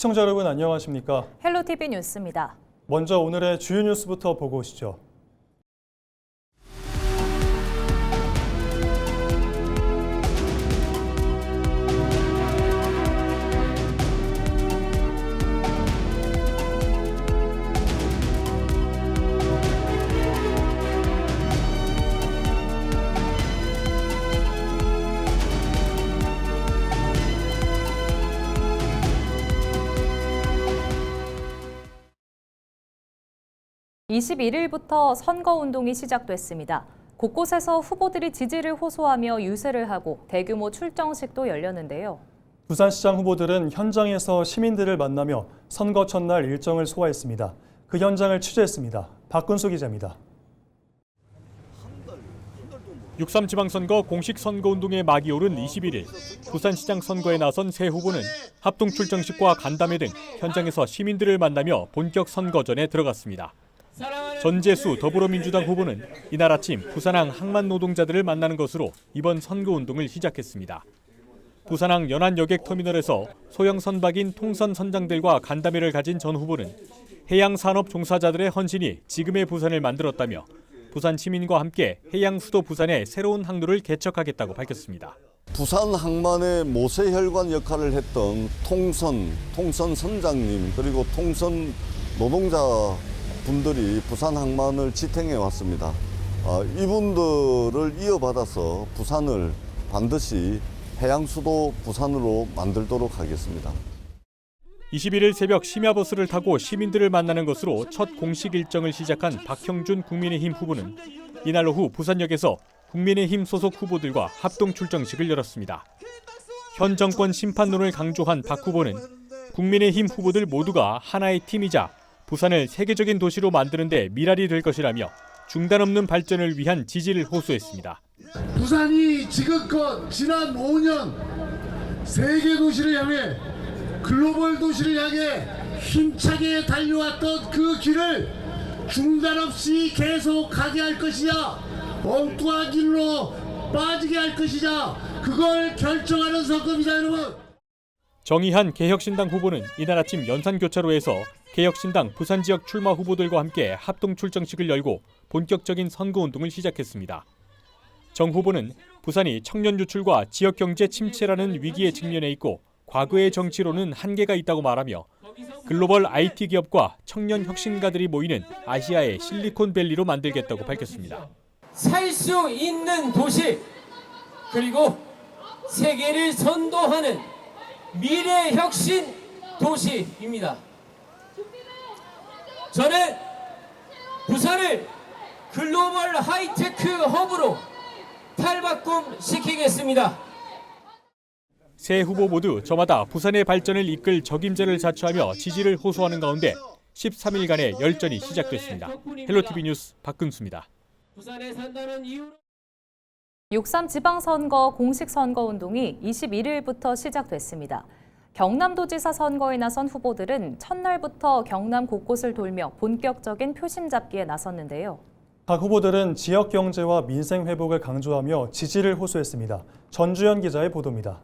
시청자 여러분 안녕하십니까? 헬로티비 뉴스입니다. 먼저 오늘의 주요 뉴스부터 보고 오시죠. (21일부터) 선거운동이 시작됐습니다. 곳곳에서 후보들이 지지를 호소하며 유세를 하고 대규모 출정식도 열렸는데요. 부산시장 후보들은 현장에서 시민들을 만나며 선거 첫날 일정을 소화했습니다. 그 현장을 취재했습니다. 박근수 기자입니다. 6.3 지방선거 공식 선거운동에 막이 오른 21일, 부산시장 선거에 나선 새 후보는 합동 출정식과 간담회 등 현장에서 시민들을 만나며 본격 선거전에 들어갔습니다. 전재수 더불어민주당 후보는 이날 아침 부산항 항만 노동자들을 만나는 것으로 이번 선거운동을 시작했습니다. 부산항 연안여객터미널에서 소형 선박인 통선 선장들과 간담회를 가진 전 후보는 해양산업 종사자들의 헌신이 지금의 부산을 만들었다며 부산 시민과 함께 해양 수도 부산의 새로운 항로를 개척하겠다고 밝혔습니다. 부산 항만의 모세혈관 역할을 했던 통선 선장님 그리고 통선 노동자 분들이 부산 항만을 지탱해 왔습니다. 이분들을 이어받아서 부산을 반드시 해양 수도 부산으로 만들도록 하겠습니다. 21일 새벽 심야버스를 타고 시민들을 만나는 것으로 첫 공식 일정을 시작한 박형준 국민의힘 후보는 이날 오후 부산역에서 국민의힘 소속 후보들과 합동 출정식을 열었습니다. 현 정권 심판론을 강조한 박 후보는 국민의힘 후보들 모두가 하나의 팀이자 부산을 세계적인 도시로 만드는 데 미랄이 될 것이라며 중단 없는 발전을 위한 지지를 호소했습니다. 부산이 지금껏 지난 5년 세계 도시를 향해 글로벌 도시를 향해 힘차게 달려왔던 그 길을 중단 없이 계속 가게 할 것이냐, 엉뚱한 길로 빠지게 할 것이냐, 그걸 결정하는 선거입니다, 여러분. 정의한 개혁신당 후보는 이날 아침 연산교차로에서 개혁신당 부산 지역 출마 후보들과 함께 합동 출정식을 열고 본격적인 선거운동을 시작했습니다. 정 후보는 부산이 청년 유출과 지역 경제 침체라는 위기에 직면해 있고 과거의 정치로는 한계가 있다고 말하며 글로벌 IT 기업과 청년 혁신가들이 모이는 아시아의 실리콘밸리로 만들겠다고 밝혔습니다. 살 수 있는 도시, 그리고 세계를 선도하는 미래 혁신 도시입니다. 저는 부산을 글로벌 하이테크 허브로 탈바꿈시키겠습니다. 세 후보 모두 저마다 부산의 발전을 이끌 적임자를 자처하며 지지를 호소하는 가운데 13일간의 열전이 시작됐습니다. 헬로티비 뉴스 박근수입니다. 6.3 지방선거 공식 선거운동이 21일부터 시작됐습니다. 경남도지사 선거에 나선 후보들은 첫날부터 경남 곳곳을 돌며 본격적인 표심 잡기에 나섰는데요. 각 후보들은 지역 경제와 민생 회복을 강조하며 지지를 호소했습니다. 전주현 기자의 보도입니다.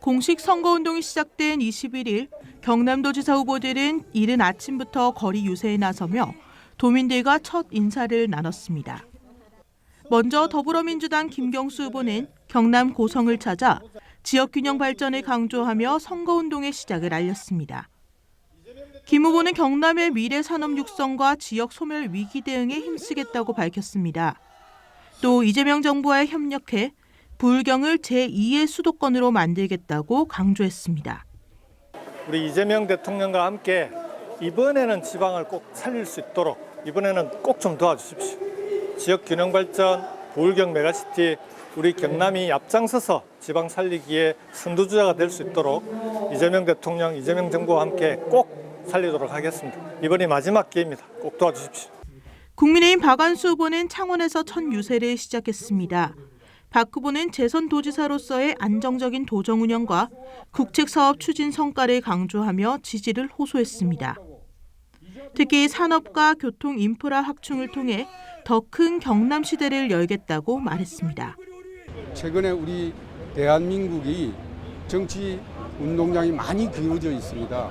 공식 선거운동이 시작된 21일, 경남도지사 후보들은 이른 아침부터 거리 유세에 나서며 도민들과 첫 인사를 나눴습니다. 먼저 더불어민주당 김경수 후보는 경남 고성을 찾아 지역균형 발전을 강조하며 선거운동의 시작을 알렸습니다. 김 후보는 경남의 미래 산업 육성과 지역 소멸 위기 대응에 힘쓰겠다고 밝혔습니다. 또 이재명 정부와 협력해 부울경을 제2의 수도권으로 만들겠다고 강조했습니다. 우리 이재명 대통령과 함께 이번에는 지방을 꼭 살릴 수 있도록 이번에는 꼭 좀 도와주십시오. 지역 균형 발전, 부울경 메가시티, 우리 경남이 앞장서서 지방 살리기에 선두주자가 될 수 있도록 이재명 대통령, 이재명 정부와 함께 꼭 살리도록 하겠습니다. 이번이 마지막 기회입니다. 꼭 도와주십시오. 국민의힘 박안수 후보는 창원에서 첫 유세를 시작했습니다. 박 후보는 재선도지사로서의 안정적인 도정 운영과 국책사업 추진 성과를 강조하며 지지를 호소했습니다. 특히 산업과 교통 인프라 확충을 통해 더 큰 경남 시대를 열겠다고 말했습니다. 최근에 우리 대한민국이 정치 운동장이 많이 기울어져 있습니다.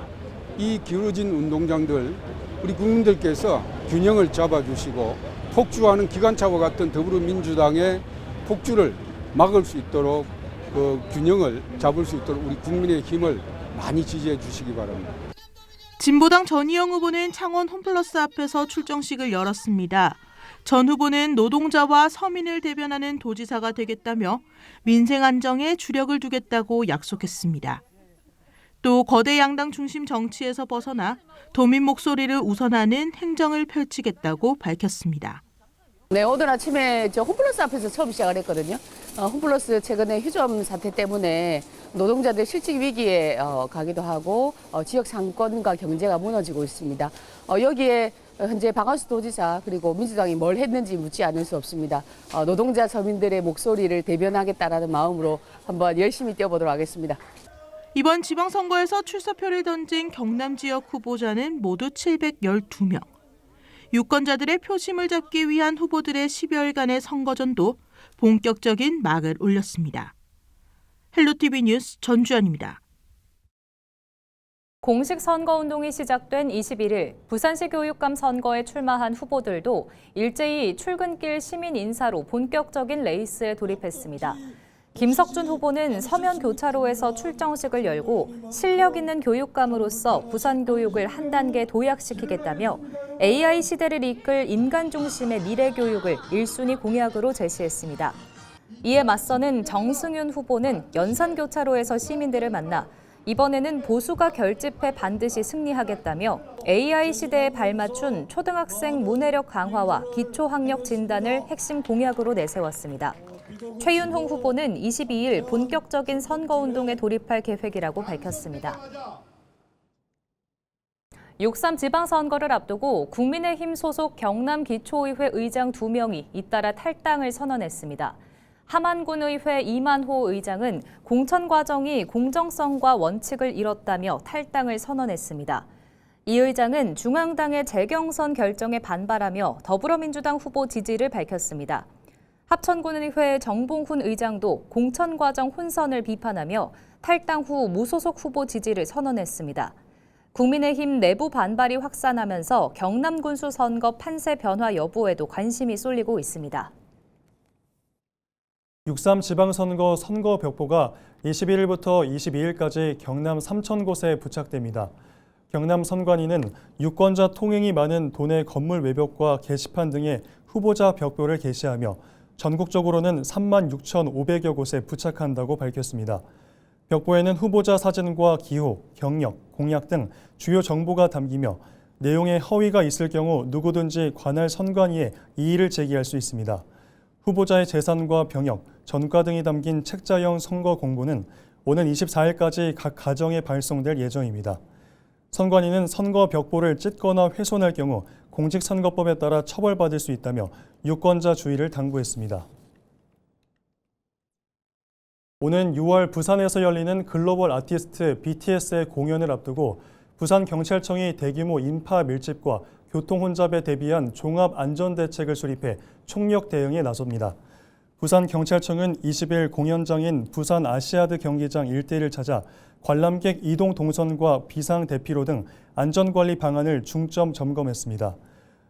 이 기울어진 운동장들 우리 국민들께서 균형을 잡아주시고 폭주하는 기관차와 같은 더불어민주당의 폭주를 막을 수 있도록 그 균형을 잡을 수 있도록 우리 국민의 힘을 많이 지지해 주시기 바랍니다. 진보당 전희영 후보는 창원 홈플러스 앞에서 출정식을 열었습니다. 전 후보는 노동자와 서민을 대변하는 도지사가 되겠다며 민생 안정에 주력을 두겠다고 약속했습니다. 또 거대 양당 중심 정치에서 벗어나 도민 목소리를 우선하는 행정을 펼치겠다고 밝혔습니다. 네, 오늘 아침에 저 홈플러스 앞에서 처음 시작을 했거든요. 홈플러스 최근에 휴점 사태 때문에 노동자들 실직 위기에 가기도 하고 지역 상권과 경제가 무너지고 있습니다. 여기에 현재 박한수 도지사 그리고 민주당이 뭘 했는지 묻지 않을 수 없습니다. 노동자 서민들의 목소리를 대변하겠다라는 마음으로 한번 열심히 뛰어보도록 하겠습니다. 이번 지방선거에서 출사표를 던진 경남 지역 후보자는 모두 712명. 유권자들의 표심을 잡기 위한 후보들의 10여일간의 선거전도 본격적인 막을 올렸습니다. 헬로티비 뉴스 전주연입니다. 공식 선거운동이 시작된 21일 부산시 교육감 선거에 출마한 후보들도 일제히 출근길 시민 인사로 본격적인 레이스에 돌입했습니다. 김석준 후보는 서면 교차로에서 출정식을 열고 실력 있는 교육감으로서 부산 교육을 한 단계 도약시키겠다며 AI 시대를 이끌 인간 중심의 미래 교육을 1순위 공약으로 제시했습니다. 이에 맞서는 정승윤 후보는 연산 교차로에서 시민들을 만나 이번에는 보수가 결집해 반드시 승리하겠다며 AI 시대에 발맞춘 초등학생 문해력 강화와 기초학력 진단을 핵심 공약으로 내세웠습니다. 최윤홍 후보는 22일 본격적인 선거운동에 돌입할 계획이라고 밝혔습니다. 6.3 지방선거를 앞두고 국민의힘 소속 경남기초의회 의장 2명이 잇따라 탈당을 선언했습니다. 함안군의회 이만호 의장은 공천 과정이 공정성과 원칙을 잃었다며 탈당을 선언했습니다. 이 의장은 중앙당의 재경선 결정에 반발하며 더불어민주당 후보 지지를 밝혔습니다. 합천군의회 정봉훈 의장도 공천 과정 혼선을 비판하며 탈당 후 무소속 후보 지지를 선언했습니다. 국민의힘 내부 반발이 확산하면서 경남 군수 선거 판세 변화 여부에도 관심이 쏠리고 있습니다. 6.3 지방선거 선거벽보가 21일부터 22일까지 경남 3,000곳에 부착됩니다. 경남 선관위는 유권자 통행이 많은 도내 건물 외벽과 게시판 등의 후보자 벽보를 게시하며 전국적으로는 36,500여 곳에 부착한다고 밝혔습니다. 벽보에는 후보자 사진과 기호, 경력, 공약 등 주요 정보가 담기며 내용에 허위가 있을 경우 누구든지 관할 선관위에 이의를 제기할 수 있습니다. 후보자의 재산과 병역, 전과 등이 담긴 책자형 선거 공고는 오는 24일까지 각 가정에 발송될 예정입니다. 선관위는 선거 벽보를 찢거나 훼손할 경우 공직선거법에 따라 처벌받을 수 있다며 유권자 주의를 당부했습니다. 오는 6월 부산에서 열리는 글로벌 아티스트 BTS의 공연을 앞두고 부산경찰청이 대규모 인파 밀집과 교통 혼잡에 대비한 종합안전대책을 수립해 총력 대응에 나섭니다. 부산경찰청은 20일 공연장인 부산 아시아드 경기장 일대를 찾아 관람객 이동 동선과 비상 대피로 등 안전관리 방안을 중점 점검했습니다.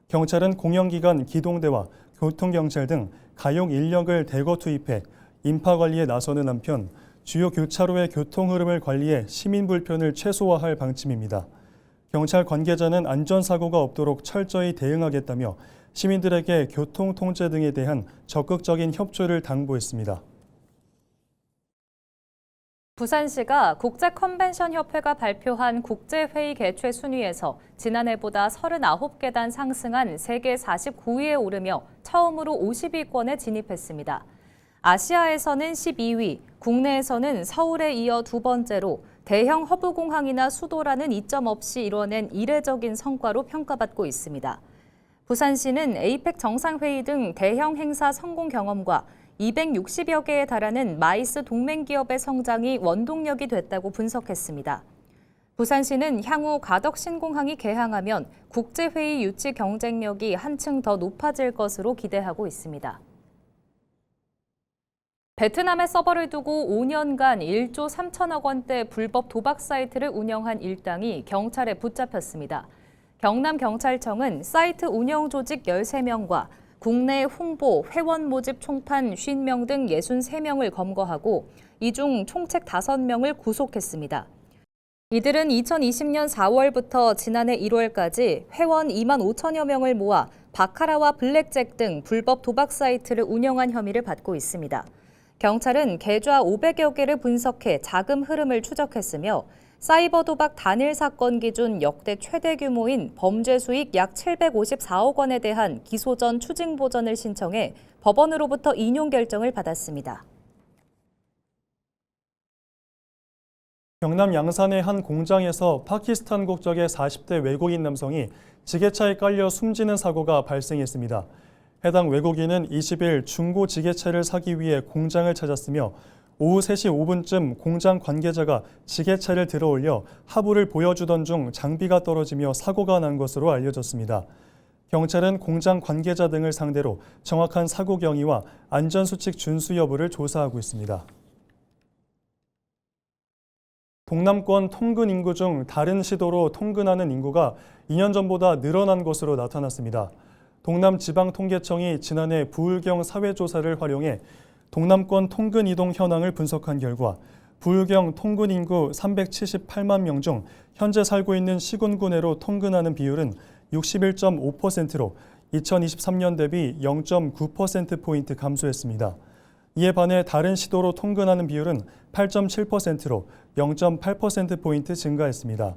경찰은 공연 기간 기동대와 교통경찰 등 가용 인력을 대거 투입해 인파 관리에 나서는 한편 주요 교차로의 교통 흐름을 관리해 시민 불편을 최소화할 방침입니다. 경찰 관계자는 안전사고가 없도록 철저히 대응하겠다며 시민들에게 교통 통제 등에 대한 적극적인 협조를 당부했습니다. 부산시가 국제컨벤션협회가 발표한 국제회의 개최 순위에서 지난해보다 39계단 상승한 세계 49위에 오르며 처음으로 50위권에 진입했습니다. 아시아에서는 12위, 국내에서는 서울에 이어 두 번째로 대형 허브공항이나 수도라는 이점 없이 이뤄낸 이례적인 성과로 평가받고 있습니다. 부산시는 에이펙 정상회의 등 대형 행사 성공 경험과 260여 개에 달하는 마이스 동맹기업의 성장이 원동력이 됐다고 분석했습니다. 부산시는 향후 가덕 신공항이 개항하면 국제회의 유치 경쟁력이 한층 더 높아질 것으로 기대하고 있습니다. 베트남에 서버를 두고 5년간 1조 3천억 원대 불법 도박 사이트를 운영한 일당이 경찰에 붙잡혔습니다. 경남경찰청은 사이트 운영 조직 13명과 국내 홍보, 회원 모집 총판 50명 등 63명을 검거하고 이 중 총책 5명을 구속했습니다. 이들은 2020년 4월부터 지난해 1월까지 회원 2만 5천여 명을 모아 바카라와 블랙잭 등 불법 도박 사이트를 운영한 혐의를 받고 있습니다. 경찰은 계좌 500여 개를 분석해 자금 흐름을 추적했으며 사이버 도박 단일 사건 기준 역대 최대 규모인 범죄 수익 약 754억 원에 대한 기소 전 추징 보전을 신청해 법원으로부터 인용 결정을 받았습니다. 경남 양산의 한 공장에서 파키스탄 국적의 40대 외국인 남성이 지게차에 깔려 숨지는 사고가 발생했습니다. 해당 외국인은 20일 중고 지게차를 사기 위해 공장을 찾았으며 오후 3시 5분쯤 공장 관계자가 지게차를 들어올려 하부를 보여주던 중 장비가 떨어지며 사고가 난 것으로 알려졌습니다. 경찰은 공장 관계자 등을 상대로 정확한 사고 경위와 안전수칙 준수 여부를 조사하고 있습니다. 동남권 통근 인구 중 다른 시도로 통근하는 인구가 2년 전보다 늘어난 것으로 나타났습니다. 동남지방통계청이 지난해 부울경 사회조사를 활용해 동남권 통근 이동 현황을 분석한 결과 부울경 통근 인구 378만 명 중 현재 살고 있는 시군구 내로 통근하는 비율은 61.5%로 2023년 대비 0.9%포인트 감소했습니다. 이에 반해 다른 시도로 통근하는 비율은 8.7%로 0.8%포인트 증가했습니다.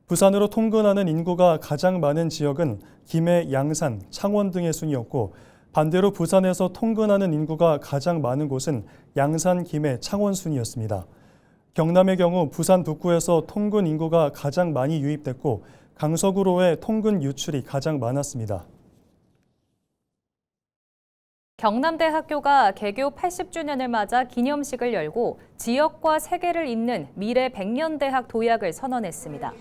부산으로 통근하는 인구가 가장 많은 지역은 김해, 양산, 창원 등의 순이었고 반대로 부산에서 통근하는 인구가 가장 많은 곳은 양산, 김해, 창원 순이었습니다. 경남의 경우 부산 북구에서 통근 인구가 가장 많이 유입됐고 강서구로의 통근 유출이 가장 많았습니다. 경남대학교가 개교 80주년을 맞아 기념식을 열고 지역과 세계를 잇는 미래 100년대학 도약을 선언했습니다.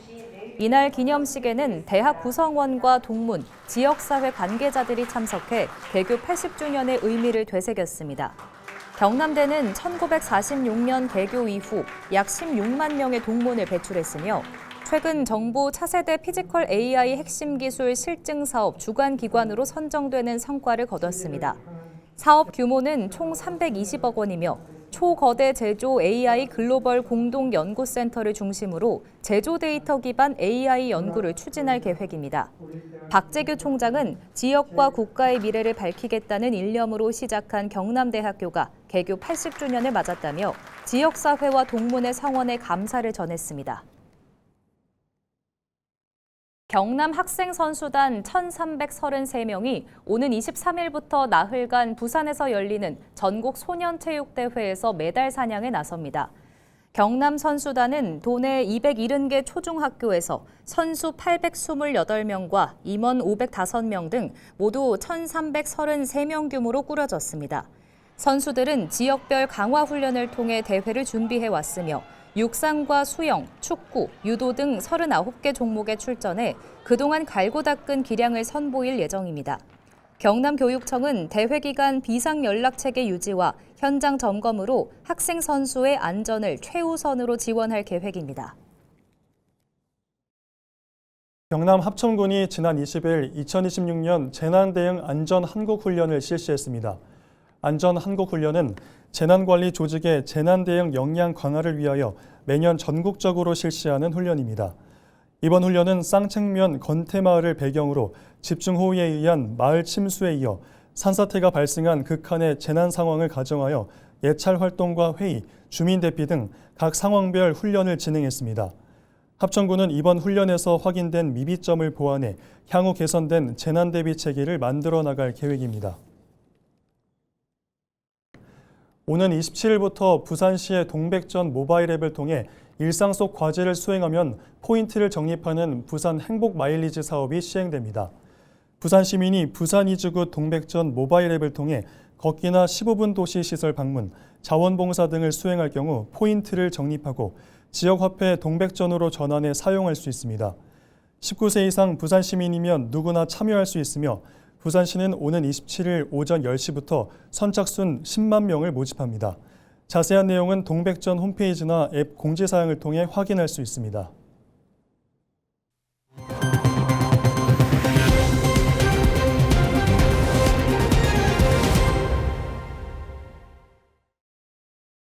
이날 기념식에는 대학 구성원과 동문, 지역사회 관계자들이 참석해 개교 80주년의 의미를 되새겼습니다. 경남대는 1946년 개교 이후 약 16만 명의 동문을 배출했으며 최근 정부 차세대 피지컬 AI 핵심 기술 실증 사업 주관 기관으로 선정되는 성과를 거뒀습니다. 사업 규모는 총 320억 원이며 초거대 제조 AI 글로벌 공동 연구센터를 중심으로 제조 데이터 기반 AI 연구를 추진할 계획입니다. 박재규 총장은 지역과 국가의 미래를 밝히겠다는 일념으로 시작한 경남대학교가 개교 80주년을 맞았다며 지역사회와 동문의 성원에 감사를 전했습니다. 경남 학생선수단 1,333명이 오는 23일부터 나흘간 부산에서 열리는 전국 소년체육대회에서 메달 사냥에 나섭니다. 경남 선수단은 도내 270개 초중학교에서 선수 828명과 임원 505명 등 모두 1,333명 규모로 꾸려졌습니다. 선수들은 지역별 강화 훈련을 통해 대회를 준비해 왔으며 육상과 수영, 축구, 유도 등 39개 종목에 출전해 그동안 갈고 닦은 기량을 선보일 예정입니다. 경남교육청은 대회 기간 비상연락체계 유지와 현장 점검으로 학생 선수의 안전을 최우선으로 지원할 계획입니다. 경남 합천군이 지난 20일 2026년 재난대응 안전한국훈련을 실시했습니다. 안전한국훈련은 재난관리 조직의 재난대응 역량 강화를 위하여 매년 전국적으로 실시하는 훈련입니다. 이번 훈련은 쌍책면 건태마을을 배경으로 집중호우에 의한 마을 침수에 이어 산사태가 발생한 극한의 재난 상황을 가정하여 예찰 활동과 회의, 주민 대피 등 각 상황별 훈련을 진행했습니다. 합천군은 이번 훈련에서 확인된 미비점을 보완해 향후 개선된 재난 대비 체계를 만들어 나갈 계획입니다. 오는 27일부터 부산시의 동백전 모바일 앱을 통해 일상 속 과제를 수행하면 포인트를 적립하는 부산 행복 마일리지 사업이 시행됩니다. 부산 시민이 부산 이주구 동백전 모바일 앱을 통해 걷기나 15분 도시 시설 방문, 자원봉사 등을 수행할 경우 포인트를 적립하고 지역 화폐 동백전으로 전환해 사용할 수 있습니다. 19세 이상 부산 시민이면 누구나 참여할 수 있으며 부산시는 오는 27일 오전 10시부터 선착순 10만 명을 모집합니다. 자세한 내용은 동백전 홈페이지나 앱 공지사항을 통해 확인할 수 있습니다.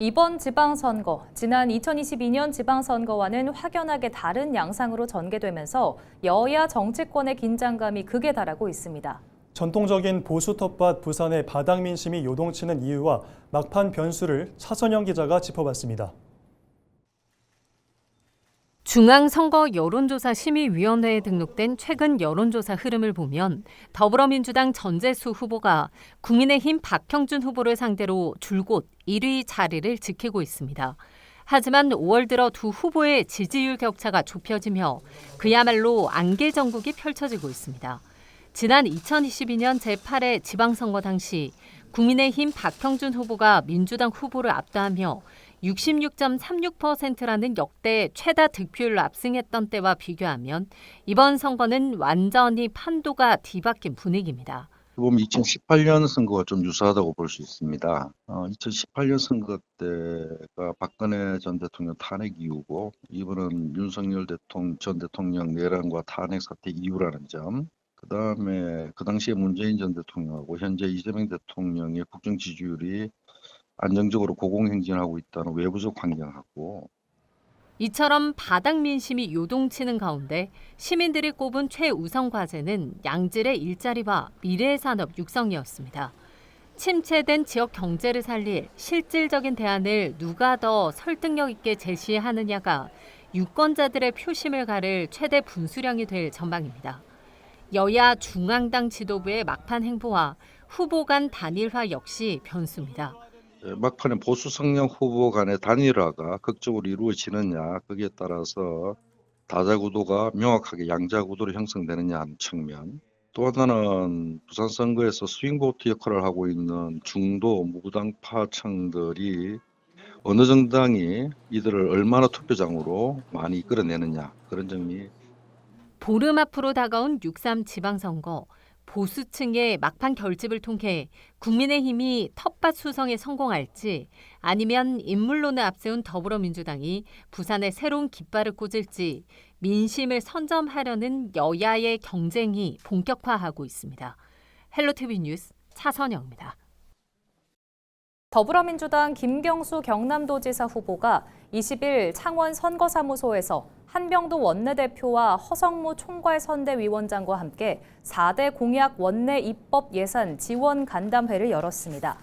이번 지방선거, 지난 2022년 지방선거와는 확연하게 다른 양상으로 전개되면서 여야 정치권의 긴장감이 극에 달하고 있습니다. 전통적인 보수 텃밭 부산의 바닥 민심이 요동치는 이유와 막판 변수를 차선영 기자가 짚어봤습니다. 중앙선거 여론조사심의위원회에 등록된 최근 여론조사 흐름을 보면 더불어민주당 전재수 후보가 국민의힘 박형준 후보를 상대로 줄곧 1위 자리를 지키고 있습니다. 하지만 5월 들어 두 후보의 지지율 격차가 좁혀지며 그야말로 안개 전국이 펼쳐지고 있습니다. 지난 2022년 제8회 지방선거 당시 국민의힘 박형준 후보가 민주당 후보를 압도하며 66.36%라는 역대 최다 득표율로 압승했던 때와 비교하면 이번 선거는 완전히 판도가 뒤바뀐 분위기입니다. 보면 2018년 선거가 좀 유사하다고 볼 수 있습니다. 2018년 선거 때가 박근혜 전 대통령 탄핵 이후고 이번은 윤석열 전 대통령 내란과 탄핵 사태 이후라는 점. 그다음에 그 당시에 문재인 전 대통령하고 현재 이재명 대통령의 국정 지지율이 안정적으로 고공행진하고 있다는 외부적 환경하고 이처럼 바닥 민심이 요동치는 가운데 시민들이 꼽은 최우선 과제는 양질의 일자리와 미래의 산업 육성이었습니다. 침체된 지역 경제를 살릴 실질적인 대안을 누가 더 설득력 있게 제시하느냐가 유권자들의 표심을 가를 최대 분수령이 될 전망입니다. 여야 중앙당 지도부의 막판 행보와 후보 간 단일화 역시 변수입니다. 막판에 보수 성향 후보 간의 단일화가 극적으로 이루어지느냐 거기에 따라서 다자구도가 명확하게 양자구도로 형성되느냐 하는 측면, 또 하나는 부산 선거에서 스윙보트 역할을 하고 있는 중도 무당파층들이 어느 정당이 이들을 얼마나 투표장으로 많이 이끌어내느냐 그런 점이 보름 앞으로 다가온 6.3 지방선거. 보수층의 막판 결집을 통해 국민의힘이 텃밭 수성에 성공할지 아니면 인물론을 앞세운 더불어민주당이 부산에 새로운 깃발을 꽂을지 민심을 선점하려는 여야의 경쟁이 본격화하고 있습니다. 헬로티비 뉴스 차선영입니다. 더불어민주당 김경수 경남도지사 후보가 20일 창원 선거사무소에서 한병도 원내대표와 허성무 총괄선대위원장과 함께 4대 공약 원내 입법 예산 지원 간담회를 열었습니다.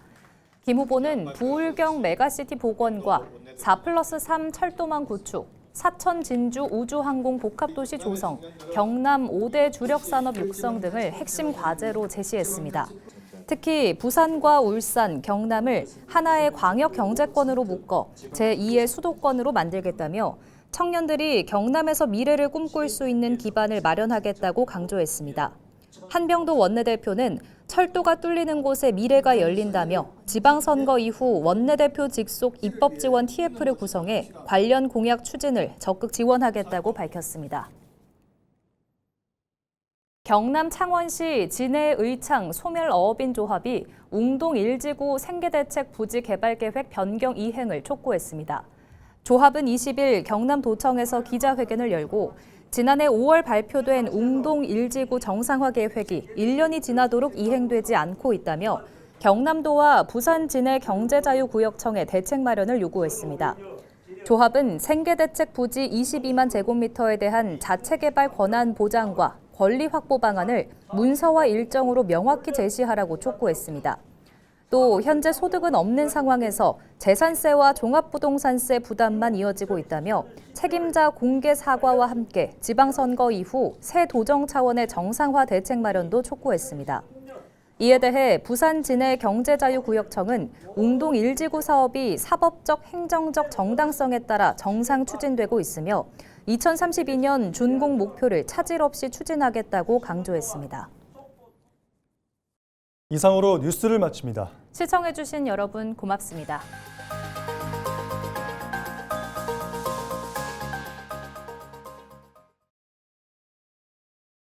김 후보는 부울경 메가시티 복원과 4+3 철도망 구축, 사천 진주 우주항공 복합도시 조성, 경남 5대 주력산업 육성 등을 핵심 과제로 제시했습니다. 특히 부산과 울산, 경남을 하나의 광역 경제권으로 묶어 제2의 수도권으로 만들겠다며 청년들이 경남에서 미래를 꿈꿀 수 있는 기반을 마련하겠다고 강조했습니다. 한병도 원내대표는 철도가 뚫리는 곳에 미래가 열린다며 지방선거 이후 원내대표 직속 입법지원 TF를 구성해 관련 공약 추진을 적극 지원하겠다고 밝혔습니다. 경남 창원시 진해의창 소멸어업인조합이 웅동 1지구 생계대책 부지 개발계획 변경 이행을 촉구했습니다. 조합은 20일 경남도청에서 기자회견을 열고 지난해 5월 발표된 웅동 1지구 정상화 계획이 1년이 지나도록 이행되지 않고 있다며 경남도와 부산 진해 경제자유구역청에 대책 마련을 요구했습니다. 조합은 생계대책 부지 22만 제곱미터에 대한 자체개발 권한 보장과 권리 확보 방안을 문서와 일정으로 명확히 제시하라고 촉구했습니다. 또 현재 소득은 없는 상황에서 재산세와 종합부동산세 부담만 이어지고 있다며 책임자 공개 사과와 함께 지방선거 이후 새 도정 차원의 정상화 대책 마련도 촉구했습니다. 이에 대해 부산 진해 경제자유구역청은 웅동 1지구 사업이 사법적, 행정적 정당성에 따라 정상 추진되고 있으며 2032년 준공 목표를 차질 없이 추진하겠다고 강조했습니다. 이상으로 뉴스를 마칩니다. 시청해주신 여러분 고맙습니다.